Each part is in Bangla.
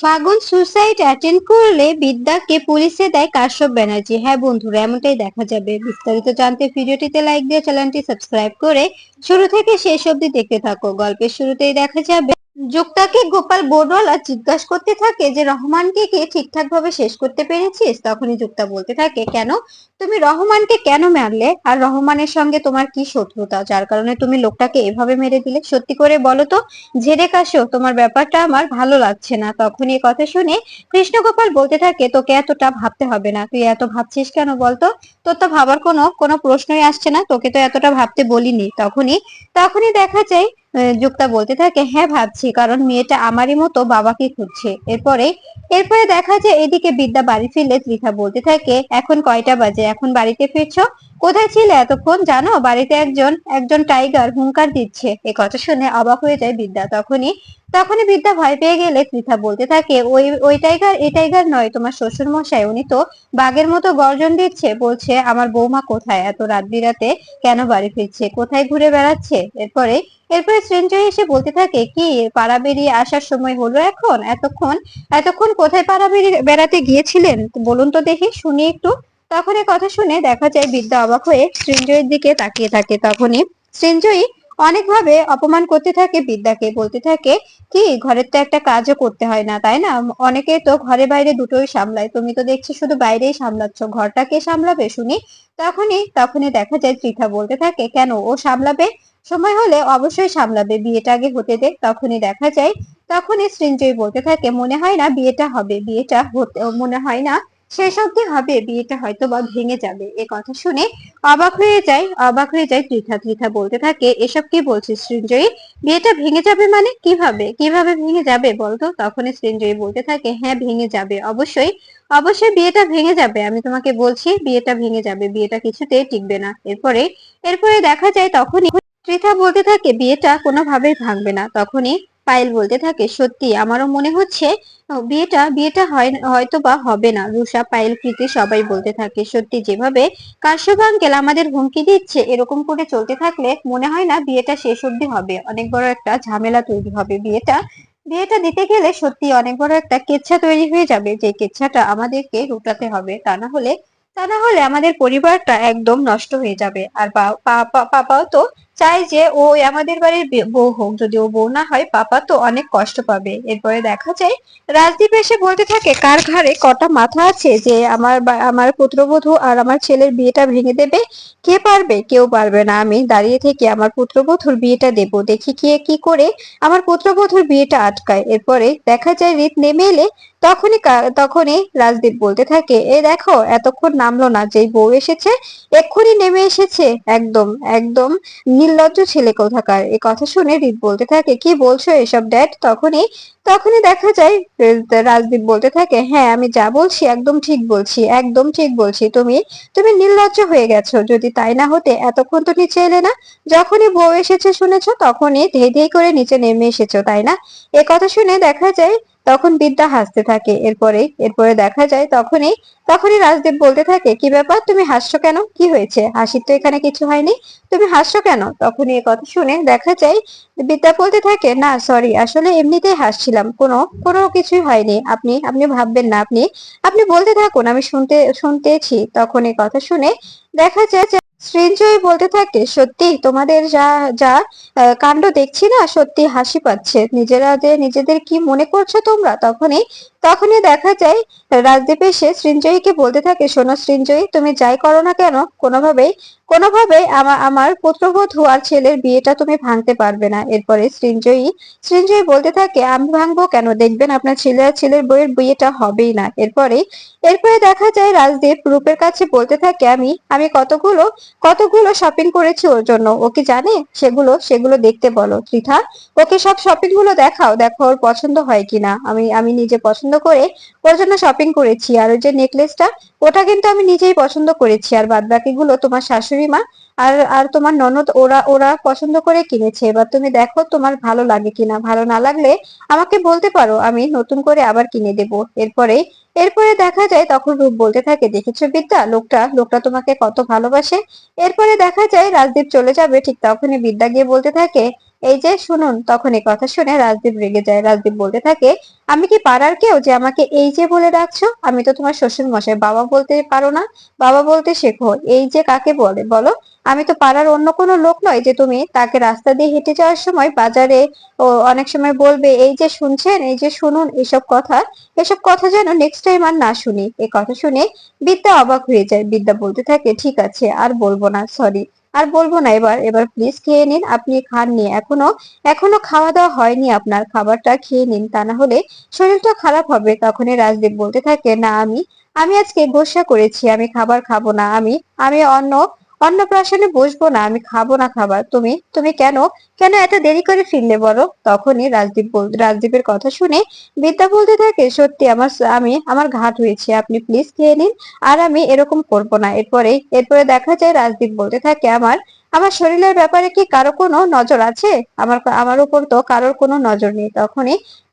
ফাগুন সুসাইড অ্যাটেন্ড করলে বিদ্যাকে পুলিশে দেয় কাশ্যপ ব্যানার্জি। হ্যাঁ বন্ধুরা, এমনটাই দেখা যাবে। বিস্তারিত জানতে ভিডিওটিতে লাইক দিয়ে চ্যানেলটি সাবস্ক্রাইব করে শুরু থেকে শেষ অবধি দেখতে থাকো। গল্পের শুরুতেই দেখা যাবে যুক্তাকে গোপাল বোর্ডওয়ালা জিজ্ঞাসা করতে থাকে যে রহমানকে কি ঠিকঠাক ভাবে শেষ করতে পেরেছিস। তখনই যুক্তা বলতে থাকে, কেন, তুমি রহমানকে কেন মারলে, আর রহমানের সঙ্গে তোমার কি শত্রুতা যার কারণে তুমি লোকটাকে এভাবে মেরে দিলে? সত্যি করে বলো তো ঝেড়ে কাশো, তোমার ব্যাপারটা আমার ভালো লাগছে না। তখন এই কথা শুনে কৃষ্ণগোপাল বলতে থাকে, তোকে এতটা ভাবতে হবে না, তুই এত ভাবছিস কেন বলতো? তোর তো ভাবার কোনো প্রশ্নই আসছে না, তোকে তো এতটা ভাবতে বলিনি। তখনই তখনই দেখা যায় যুক্তা বলতে থাকে, হ্যাঁ ভাবছি, কারণ মেয়েটা আমারই মতো বাবাকে খুঁজছে। এরপরে দেখা যায় এদিকে বিদ্যা বাড়ি ফিরলে ত্রিধা বলতে থাকে, এখন কয়টা বাজে, এখন বাড়িতে ফিরছো? কোথায় ছিলে এতক্ষণ? জানো বাড়িতে একজন একজন টাইগার হুংকার দিচ্ছে। এ কথা শুনে অবাক হয়ে যায় বিদ্যা। তখনই তখনই বিদ্যা ভয় পেয়ে গেলে পৃথা বলতে থাকে, ওই ওই টাইগার এই টাইগার নয়, তোমার শ্বশুর মশাই, উনি তো বাঘের মতো গর্জন দিচ্ছে, বলছে আমার বৌমা কোথায়, এত রাত বিরাতে কেন বাড়ি ফিরছে, কোথায় ঘুরে বেড়াচ্ছে। এরপরে সৃঞ্জয় এসে বলতে থাকে, কি পাড়া বেরিয়ে আসার সময় হলো এখন? এতক্ষণ এতক্ষণ কোথায় পাড়া বেড়াতে গিয়েছিলেন বলুন তো দেখি, শুনি একটু। তখন এই কথা শুনে দেখা যায় বিদ্যা অবাক হয়ে সৃঞ্জয়ের দিকে তাকিয়ে থাকে। তখনই সৃঞ্জয়ী অনেকভাবে অপমান করতে থাকে বিদ্যাকে, বলতে থাকে, কি ঘরের তো একটা কাজও করতে হয় না, তাই না? অনেকে তো ঘরে বাইরে দুটোই সামলায়, তুমি তো দেখছি শুধু বাইরেই সামলাচ্ছ, ঘরটা কে সামলাবে শুনি? তখনই দেখা যায় তৃষা বলতে থাকে, কেন, ও সামলাবে, সময় হলে অবশ্যই সামলাবে, বিয়েটা আগে হতে দে। তখনই সৃঞ্জয় বলতে থাকে, মনে হয় না বিয়েটা হবে, বিয়েটা হতে মনে হয় না শেষ অবধি হবে, বিয়েটা হয়তো বা ভেঙে যাবে। এ কথা শুনে অবাক হয়ে যায় ত্রিধা বলতে থাকে, এসব কি বলছিস সৃঞ্জয়ী, বিয়েটা ভেঙে যাবে মানে কিভাবে কিভাবে ভেঙে যাবে বলতো? তখনই সৃঞ্জয়ী বলতে থাকে, হ্যাঁ ভেঙে যাবে, অবশ্যই অবশ্যই বিয়েটা ভেঙে যাবে, আমি তোমাকে বলছি বিয়েটা ভেঙে যাবে, বিয়েটা কিছুতেই টিকবে না। এরপরে দেখা যায় তখনই ত্রিধা বলতে থাকে, বিয়েটা কোনোভাবেই ভাঙবে না। তখনই পায়েল বলতে থাকে, সত্যি আমারও মনে হচ্ছে বিয়েটা বিয়েটা হয় হয়তো বা হবে না। রুষা, পায়েল, প্রীতি সবাই বলতে থাকে, সত্যি যেভাবে কাশ্যপ আঙ্কেল আমাদের হুমকি দিচ্ছে, এরকম করে চলতে থাকলে মনে হয় না বিয়েটা শেষ অবধি হবে, অনেক বড় একটা ঝামেলা তৈরি হবে। বিয়েটা দিতে গেলে সত্যি অনেক বড় একটা কেচ্ছা তৈরি হয়ে যাবে, যে কেচ্ছাটা আমাদেরকে রুটাতে হবে, তা না হলে আমাদের পরিবারটা একদম নষ্ট হয়ে যাবে। আর পাপাও তো চাই যে ও আমাদের বাড়ির বউ হোক, যদি ও বউ না হয় পাপা তো অনেক কষ্ট পাবে। এরপরে দেখা যায় রাজদীপ এসে বলতে থাকে, কার ঘাড়ে কটা মাথা আছে যে আমার পুত্রবধূ আর আমার ছেলের বিয়েটা ভেঙে দেবে? কে পারবে? কেউ পারবে না। আমি দাঁড়িয়ে থেকে আমার পুত্রবধূর বিয়েটা দেব, দেখি কে কি করে আমার পুত্রবধূর বিয়েটা আটকায়। এরপরে দেখা যায় রীত নেমে এলে তখনই রাজদীপ বলতে থাকে, এ দেখো এতক্ষণ নামলো না, যেই বউ এসেছে এক্ষুনি নেমে এসেছে, একদম একদম নির্লজ্জ ছেলে কোথাকার। এ কথা শুনে রীত বলতে থাকে, কি বলছো এসব ড্যাড? তখনই দেখা যায় রাজদীপ বলতে থাকে, হ্যাঁ আমি যা বলছি একদম ঠিক বলছি, একদম ঠিক বলছি, তুমি তুমি নির্লজ্জ হয়ে গেছো। যদি তাই না হতে এতক্ষণ তো নিচে এলে না, যখনই বউ এসেছে শুনেছো তখনই ধেই ধেই করে নিচে নেমে এসেছো, তাই না? এ কথা শুনে দেখা যায় তখন বিদ্যা হাসতে থাকে। এরপরে দেখা যায় তখনই রাজদীপ বলতে থাকে, কি ব্যাপার, তুমি হাসছো কেন, কি হয়েছে? হাসির তো এখানে কিছু হয়নি, তুমি হাসছো কেন? তখনই এ কথা শুনে দেখা যায় বিদ্যা বলতে থাকে, না সরি, আসলে এমনিতেই হাসছিলাম, কোনো কোনো কিছুই হয়নি, আপনি আপনি ভাববেন না, আপনি আপনি বলতে থাকুন, আমি শুনতেছি। তখন এই কথা শুনে দেখা যায় যে সৃঞ্জয় বলতে থাকে, সত্যি তোমাদের যা যা কাণ্ড দেখছি না, সত্যি হাসি পাচ্ছে, নিজেরা যে নিজেদের কি মনে করছো তোমরা। তখনই দেখা যায় রাজদীপ এসে সৃঞ্জয়ীকে বলতে থাকে, শোনো সৃঞ্জয়ী, তুমি যাই করো না কেন, কোনোভাবেই আমার পুত্রবধূ আর ছেলের বিয়েটা তুমি ভাঙতে পারবে না। এরপরে সৃঞ্জয়ী বলতে থাকে, আমি ভাঙবো কেন, দেখবেন আপনার ছেলে আর ছেলের বউয়ের বিয়েটা হবেই না। এরপরে দেখা যায় রাজদীপ রূপের কাছে বলতে থাকে, আমি আমি কতগুলো কতগুলো শপিং করেছি ওর জন্য, ও কি জানে? সেগুলো সেগুলো দেখতে বলো ত্রিধা, ওকে সব শপিং গুলো দেখাও, দেখো ওর পছন্দ হয় কিনা। আমি আমি নিজে পছন্দ করে ওর জন্য শপিং করেছি, আর ওই যে নেকলেসটা, ওটা কিন্তু আমি নিজেই পছন্দ করেছি, আর বাদ বাকি গুলো তোমার শাশুড়ি মা আর আর তোমার ননদ ওরা ওরা পছন্দ করে কিনেছে। এবার তুমি দেখো তোমার ভালো লাগে কিনা, ভালো না লাগলে আমাকে বলতে পারো, আমি নতুন করে আবার কিনে দেবো। এরপরে দেখা যায় তখন রূপ বলতে থাকে, দেখেছো বিদ্যা, লোকটা লোকটা তোমাকে কত ভালোবাসে। এরপরে দেখা যায় রাজদীপ চলে যাবে, ঠিক তখনই বিদ্যা গিয়ে বলতে থাকে, এই যে শুনুন। তখন এই কথা শুনে রাজদীপ রেগে যায়। রাজদীপ বলতে থাকে, আমি কি পাড়ার কেউ যে আমাকে এই যে বলে ডাকছো? আমি তো তোমার শ্বশুর মশাই, বাবা বলতে পারো না? বাবা বলতে শেখো। এই যে কাকে বলে বলো? আমি তো পাড়ার অন্য কোনো লোক নয় যে তুমি তাকে রাস্তা দিয়ে হেঁটে যাওয়ার সময় বাজারে ও অনেক সময় বলবে এই যে শুনছেন, এই যে শুনুন। এসব কথা যেন নেক্সট টাইম আর না শুনি। এই কথা শুনে বিদ্যা অবাক হয়ে যায়। বিদ্যা বলতে থাকে, ঠিক আছে, আর বলবো না, সরি, আর বলবো না। এবার এবার প্লিজ খেয়ে নিন। আপনি খাননি এখনো, এখনো খাওয়া দাওয়া হয়নি আপনার। খাবারটা খেয়ে নিন, তা না হলে শরীরটা খারাপ হবে। তখনই রাজদীপ বলতে থাকে, না, আমি আমি আজকে গোসা করেছি, আমি খাবার খাবো না। আমি আমি অন্নপ্রাশনে বসবো না, আমি খাবো না খাবার। তুমি তুমি কেন কেন এত দেরি করে ফিরলে বলো? তখনই রাজদীপের কথা শুনে বিদ্যা বলতে থাকে, সত্যি আমার ঘাট হয়েছে, আপনি প্লিজ খেয়ে নিন। আর আমি এরকম করবো না। এরপরে দেখা যায় রাজদীপ বলতে থাকে, আমার আমার শরীরের ব্যাপারে কি কারো কোনো নজর আছে? আমার উপর তো কারোর কোনো নজর নেই।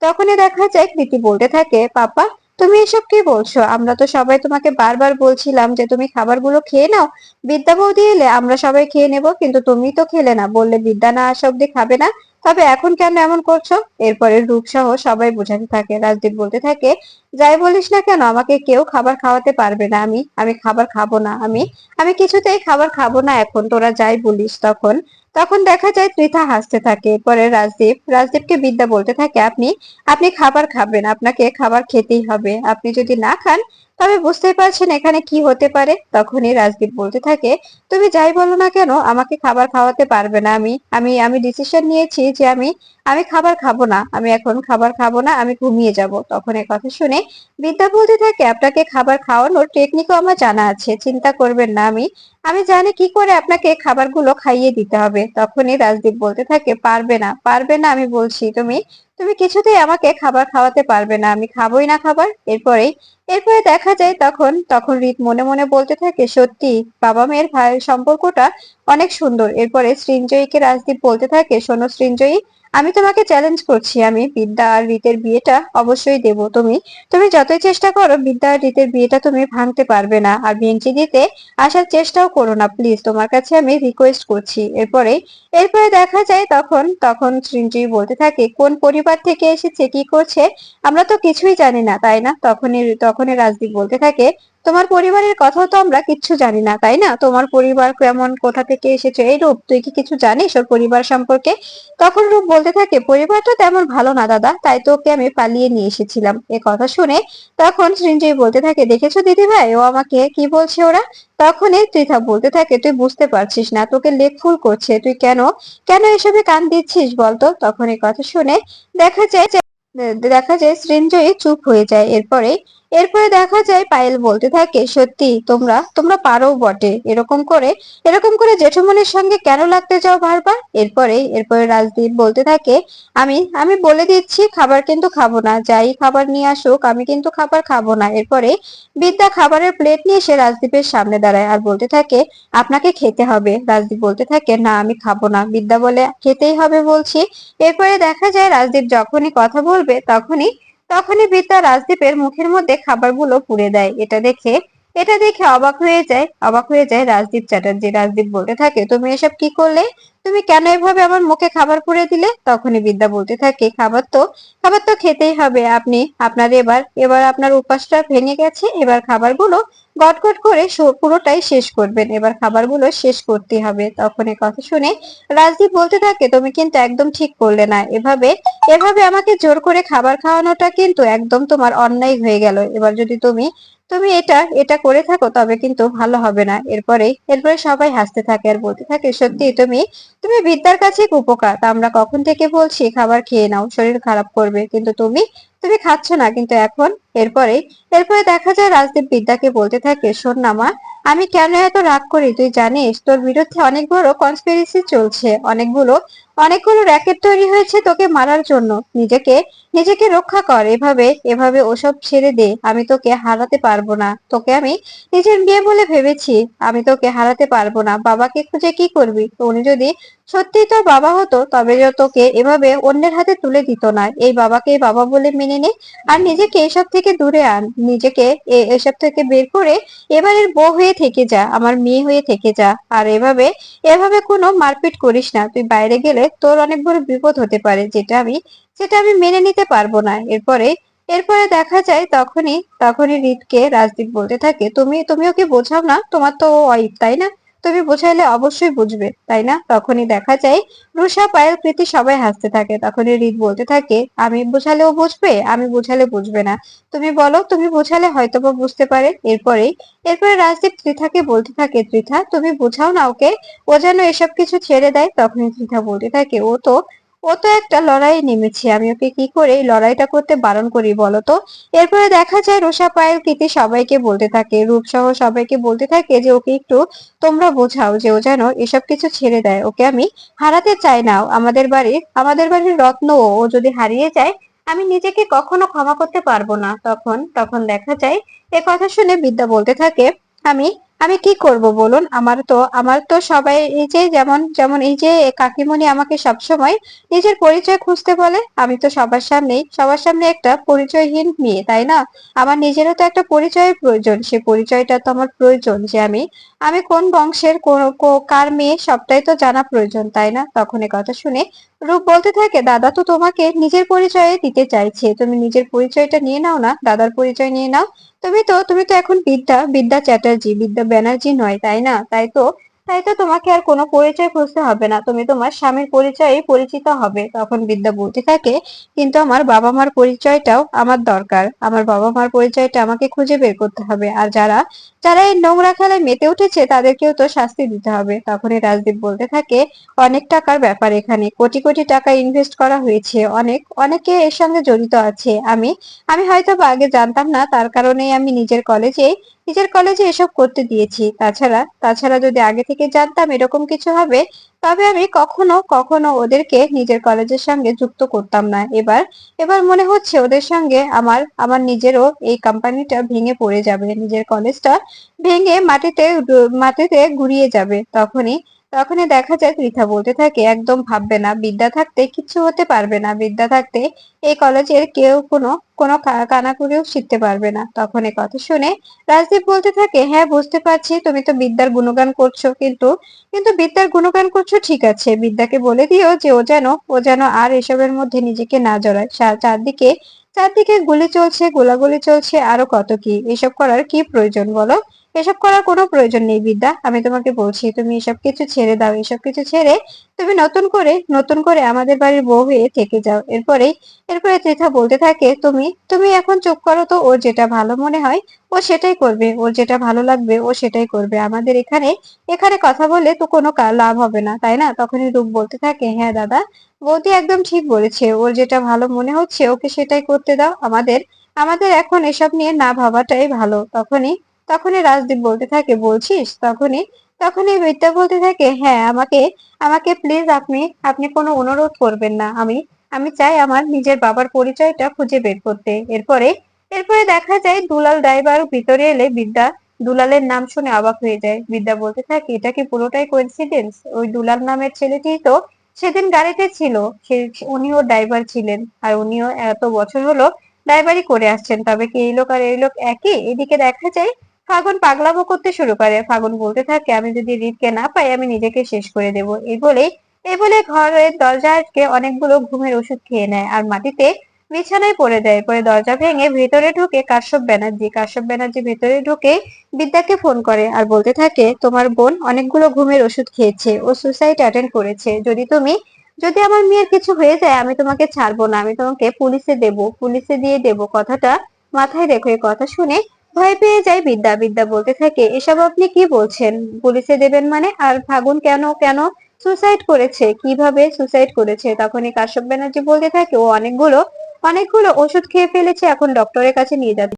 তখনই দেখা যায় কৃতি বলতে থাকে, পাপা, তুমি এসব কি বলছো? আমরা তো সবাই তোমাকে বারবার বলছিলাম যে তুমি খাবারগুলো খেয়ে নাও, বিদ্যা বৌদি এলে আমরা সবাই খেয়ে নেব, কিন্তু তুমি তো খেলে না, বললে বিদ্যা না আসা অব্দি খাবে না। তবে এখন কেন এমন করছো? এরপরে রূপ সহ সবাই বোঝাতে থাকে। রাজদীপ বলতে থাকে, যাই বলিস না কেন, আমাকে কেউ খাবার খাওয়াতে পারবে না। আমি আমি খাবার খাবো না। আমি কিছুতেই খাবার খাবো না এখন, তোরা যাই বলিস। তখন তখন দেখা যায় ত্রিধা হাসতে থাকে। পরে রাজদীপকে বিদ্যা বলতে থাকে, আপনি আপনি খাবার খাবেন, আপনাকে খাবার খেতেই হবে। আপনি যদি না খান তবে বুঝতেই পারছেন এখানে কি হতে পারে। তখনই রাজদীপ বলতে থাকে, তুমি যাই বলো না কেন, আমাকে খাবার খাওয়াতে পারবে না। আমি আমি আমি ডিসিশন নিয়েছি যে আমি আমি খাবার খাবো না। আমি এখন খাবার খাবো না, আমি ঘুমিয়ে যাব। তখন এই কথা শুনে বিদ্যা বলতে থাকে, আপনাকে খাবার খাওয়ানোর টেকনিকও আমার জানা আছে, চিন্তা করবেন না। আমি আমি জানি কি করে আপনাকে খাবারগুলো খাইয়ে দিতে হবে। তখনই রাজদীপ বলতে থাকে, পারবে না, পারবে না, আমি বলছি। তুমি তুমি কিছুতেই আমাকে খাবার খাওয়াতে পারবে না, আমি খাবোই না খাবার। এরপরে দেখা যায় তখন তখন রীত মনে মনে বলতে থাকে, সত্যি বাবা মেয়ের ভাইয়ের সম্পর্কটা অনেক সুন্দর। এরপরে সৃঞ্জয়ীকে রাজদীপ বলতে থাকে, শোনো সৃঞ্জয়ী, আমি তোমাকে চ্যালেঞ্জ করছি, আমি বিদ্যা আর রীতের বিয়েটা অবশ্যই দেব। তুমি তুমি যতই চেষ্টা করো বিদ্যা আর রীতের বিয়েটা তুমি ভাঙতে পারবে না। আর ভেঙচি দিতে আসার চেষ্টাও করো না, প্লিজ, তোমার কাছে আমি রিকোয়েস্ট করছি। এরপরে দেখা যায় তখন তখন সৃঞ্জয়ী বলতে থাকে, কোন পরিবার থেকে এসেছে, কি করছে, আমরা তো কিছুই জানি না, তাই না? তখনই রাজদীপ বলতে থাকে, তোমার পরিবারের কথাও তো আমরা কিচ্ছু জানি না, তাই না? তোমার পরিবার কেমন, কোথা থেকে এসেছে? এই রূপ, তুই কি কিছু জানিস ওর পরিবার সম্পর্কে? তখন রূপ বলতে থাকে, পরিবারটা তেমন ভালো না দাদা, তাই তো ওকে আমি পালিয়ে নিয়ে এসেছিলাম। এ কথা শুনে তখন সৃঞ্জয়ী বলতে থাকে, দেখেছো দিদি ভাই, ও আমাকে কি বলছে ওরা? তখনই ত্রিধা বলতে থাকে, তুই বুঝতে পারছিস না, তোকে লেগ ফুল করছে, তুই কেন কেন এসবে কান দিচ্ছিস বলতো? তখন এই কথা শুনে দেখা যায় দেখা যায় সৃঞ্জয়ী চুপ হয়ে যায়। এরপরে দেখা যায় পায়েল বলতে থাকে, সত্যি তোমরা তোমরা পারো বটে, এরকম করে জেঠুমনির সঙ্গে কেন লাগতে যাও বারবার? এরপরে রাজদীপ বলতে থাকে, আমি আমি বলে দিচ্ছি, খাবার কিন্তু খাবো না, যাই খাবার নিয়ে আসুক, আমি কিন্তু খাবার খাবো না। এরপরে বিদ্যা খাবারের প্লেট নিয়ে এসে রাজদীপের সামনে দাঁড়ায় আর বলতে থাকে, আপনাকে খেতে হবে। রাজদীপ বলতে থাকে, না, আমি খাবো না। বিদ্যা বলে, খেতেই হবে বলছি। এরপরে দেখা যায় রাজদীপ যখনই কথা বলবে তখনই তখনই বিদ্যা রাজদীপের মুখের মধ্যে খাবারগুলো পুরে দেয়। এটা দেখে অবাক হয়ে যায় রাজদীপ চ্যাটার্জি। রাজদীপ বলতে থাকে, তুমি এসব কি করলে? তুমি কেন এভাবে আমার মুখে খাবার পুরে দিলে? তখনই বিদ্যা বলতে থাকে, খাবার তো খেতেই হবে। আপনার এবার আপনার উপাসটা ভেঙে গেছে, এবার খাবারগুলো গটগট করে পুরোটাই শেষ করবেন। এবার খাবারগুলো শেষ করতে হবে। তখন এই কথা শুনে রাজদীপ বলতে থাকে, তুমি কিন্তু একদম ঠিক করলে না। এভাবে এভাবে আমাকে জোর করে খাবার খাওয়ানোটা কিন্তু একদম তোমার অন্যায় হয়ে গেল। এবার যদি তুমি তুমি এটা এটা করে থাকো তবে কিন্তু ভালো হবে না। এরপরে সবাই হাসতে থাকে আর বলতে থাকে, সত্যি তুমি তুমি বিদ্যার কাছে কুপোকাত। আমরা কখন থেকে বলছি খাবার খেয়ে নাও, শরীর খারাপ করবে, কিন্তু তুমি তুমি খাচ্ছ না, কিন্তু এখন। এরপরে এরপরে দেখা যায় রাজদীপ বিদ্যাকে বলতে থাকে, শোন না মা, আমি কেন এত রাগ করি তুই জানিস? তোর বিরুদ্ধে অনেক বড় কনস্পিরেসি চলছে, অনেকগুলো অনেকগুলো র্যাকেট তৈরি হয়েছে তোকে মারার জন্য। নিজেকে নিজেকে রক্ষা কর, এভাবে এভাবে ওসব ছেড়ে দে, আমি তোকে হারাতে পারবো না, তোকে আমি নিজের মেয়ে বলে ভেবেছি, আমি তোকে হারাতে পারবো না, বাবাকে খুঁজে কি করবি, তো উনি যদি সত্যি তোর বাবা হতো তবে যে তোকে এভাবে অন্যের হাতে তুলে দিত না, এই বাবাকে বাবা বলে মেনে নে, আর নিজেকে এসব থেকে দূরে আন, নিজেকে এসব থেকে বের করে এবারের বউ হয়ে থেকে যা, আমার মেয়ে হয়ে থেকে যা, আর এভাবে এভাবে কোনো মারপিট করিস না, তুই বাইরে গেলে তোর অনেক বড় বিপদ হতে পারে, যেটা আমি মেনে নিতে পারবো না। এরপরে এরপরে দেখা যায় তখনই হৃদকে রাজদীপ বলতে থাকে, তুমি ওকে বোঝাও না, তোমার তো ও ওয়াইফ তাই না, তুমি বোঝাইলে অবশ্যই বুঝবে তাই না। তখনই দেখা যায় রুষা, পায়েল, প্রীতি সবাই হাসতে থাকে। তখনই হৃদ বলতে থাকে, আমি বোঝালেও বুঝবে, আমি বোঝালে বুঝবে না, তুমি বলো, তুমি বোঝালে হয়তোবা বুঝতে পারে। এরপরে রাজদীপ ত্রিথাকে বলতে থাকে, ত্রিথা তুমি বোঝাও না ওকে, ও যেন এসব কিছু ছেড়ে দেয়। তখনই ত্রিথা বলতে থাকে, ও তো একটা লড়াই নেমেছে, আমি ওকে কি করে এই লড়াইটা করতে বারণ করি বলো তো। এরপরে দেখা যায় রোষা, পায়েল, কীর্তি সবাইকে বলতে থাকে, রূপ সহ সবাইকে বলতে থাকে যে ওকে একটু তোমরা বোঝাও যে ও যেন এসব কিছু ছেড়ে দেয়, ওকে আমি হারাতে চাই না, আমাদের বাড়ির রত্ন, ও যদি হারিয়ে যায় আমি নিজেকে কখনো ক্ষমা করতে পারবো না। তখন দেখা যায় এ কথা শুনে বিদ্যা বলতে থাকে, আমি আমি কি করব বলুন, আমার তো সবাই এই যে যেমন যেমন এই যে কাকিমণি আমাকে সবসময় নিজের পরিচয় খুঁজতে বলে, আমি তো সবার সামনে একটা পরিচয়হীন মেয়ে তাই না, আমার নিজেরও তো একটা পরিচয়ের প্রয়োজন, সে পরিচয়টা তো আমার প্রয়োজন যে আমি আমি কোন বংশের কার মেয়ে সবটাই তো জানা প্রয়োজন তাই না। তখন এ কথা শুনে রূপ বলতে থাকে, দাদা তো তোমাকে নিজের পরিচয়ে দিতে চাইছে, তুমি নিজের পরিচয়টা নিয়ে নাও না, দাদার পরিচয় নিয়ে নাও, তুমি তো এখন বিদ্যা বিদ্যা চ্যাটার্জি, বিদ্যা ব্যানার্জি নয় তাই না, তাই তো তোমাকে আর কোনো পরিচয় খুঁজতে হবে না, তুমি তোমার স্বামীর পরিচয়ে পরিচিত হবে। তখন বিদ্যা বলতে থাকে, কিন্তু আমার বাবা মার পরিচয়টাও আমার দরকার, আমার বাবা মার পরিচয়টা আমাকে খুঁজে বের করতে হবে, আর যারা যারা এই নোংরা খেলায় মেতে উঠেছে তাদেরকেও তো শাস্তি দিতে হবে। তখনই রাজদীপ বলতে থাকে, অনেক টাকার ব্যাপার, এখানে কোটি কোটি টাকা ইনভেস্ট করা হয়েছে, অনেকে এর সঙ্গে জড়িত আছে, আমি আমি হয়তো বা আগে জানতাম না, তার কারণেই আমি নিজের কলেজে এসব করতে দিয়েছি, তাছাড়া যদি আগে থেকে জানতাম এরকম কিছু হবে তবে আমি কখনো কখনো ওদেরকে নিজের কলেজের সঙ্গে যুক্ত করতাম না। এবার মনে হচ্ছে ওদের সঙ্গে আমার নিজেরও এই কোম্পানিটা ভেঙে পড়ে যাবে, নিজের কলেজটা ভেঙে মাটিতে গুড়িয়ে যাবে। তখনই দেখা যায় পৃথা বলতে থাকে, একদম ভাববে না, বিদ্যা থাকতে কিচ্ছু হতে পারবে না, বিদ্যা থাকতে এই কলেজের কেউ কোনো কানাকুড়িও শিখতে পারবে না। তখন এ কথা শুনে রাজদীপ বলতে থাকে, হ্যাঁ বুঝতে পারছি তুমি তো বিদ্যার গুণগান করছো, কিন্তু বিদ্যার গুণগান করছো ঠিক আছে, বিদ্যাকে বলে দিও যে ও যেন আর এসবের মধ্যে নিজেকে না জড়ায়, চারদিকে চারদিকে গুলি চলছে, গোলাগুলি চলছে, আরো কত কি, এসব করার কি প্রয়োজন বলো, এসব করার কোনো প্রয়োজন নেই বিদ্যা, আমি তোমাকে বলছি তুমি এসব কিছু ছেড়ে দাও, এসব কিছু ছেড়ে তুমি নতুন করে আমাদের বাড়ির বউ হয়ে থেকে যাও। এরপরে ত্রিথা বলতে থাকে, তুমি এখন চুপ করো তো, ওর যেটা ভালো মনে হয় ও সেটাই করবে, ওর যেটা ভালো লাগবে ও সেটাই করবে, আমাদের এখানে এখানে কথা বলে তো কোনো লাভ হবে না তাই না। তখনই রূপ বলতে থাকে, হ্যাঁ দাদা, বৌদি একদম ঠিক বলেছে, ওর যেটা ভালো মনে হচ্ছে ওকে সেটাই করতে দাও, আমাদের আমাদের এখন এসব নিয়ে না ভাবাটাই ভালো। তখনই রাজদীপ বলতে থাকে, বলছিস, তখনই বিদ্যা বলতে থাকে, হ্যাঁ আমাকে আমাকে প্লিজ আপনি কোনো অনুরোধ করবেন না, আমি চাই আমার নিজের বাবার পরিচয়টা খুঁজে বের করতে। এরপরে দেখা যায় দুলাল ড্রাইভার ভিতরে এলে বিদ্যা দুলালের নাম শুনে অবাক হয়ে যায়। বিদ্যা বলতে থাকে, এটা কি পুরোটাই কোইন্সিডেন্স, ওই দুলাল নামের ছেলেটি তো সেদিন গাড়িতে ছিল, উনিও ড্রাইভার ছিলেন, আর উনিও এত বছর হলো ড্রাইভারি করে আসছেন, তবে কি এই লোক আর এই লোক একই। এদিকে দেখা যায় ফাগুন পাগলামো করতে শুরু করে, ফাগুন বলতে থাকে, আমি যদি রিতকে না পাই আমি নিজেকে শেষ করে দেব। এই বলে ঘরের দরজা আটকে অনেকগুলো ঘুমের ওষুধ খেয়ে নেয় আর মাটিতে বিছানায় পড়ে যায়। পরে দরজা ভেঙে ভেতরে ঢুকে কাশ্যপ ব্যানার্জি ভেতরে ঢুকে বিদ্যাকে ফোন করে আর বলতে থাকে, তোমার বোন অনেকগুলো ঘুমের ওষুধ খেয়েছে, ও সুসাইড অ্যাটেম্প করেছে, যদি আমার মেয়ের কিছু হয়ে যায় আমি তোমাকে ছাড়বো না, আমি তোমাকে পুলিশে দিয়ে দেব, কথাটা মাথায় রেখো। এই কথা শুনে ভয় পেয়ে যায় বিদ্যা বলতে থাকে, এসব আপনি কি বলছেন, পুলিশে দেবেন মানে, আর ফাগুন কেন কেন সুসাইড করেছে, কিভাবে সুসাইড করেছে। তখনই কাশ্যপ ব্যানার্জি বলতে থাকে, ও অনেকগুলো ওষুধ খেয়ে ফেলেছে, এখন ডক্টরের কাছে নিয়ে যাচ্ছে।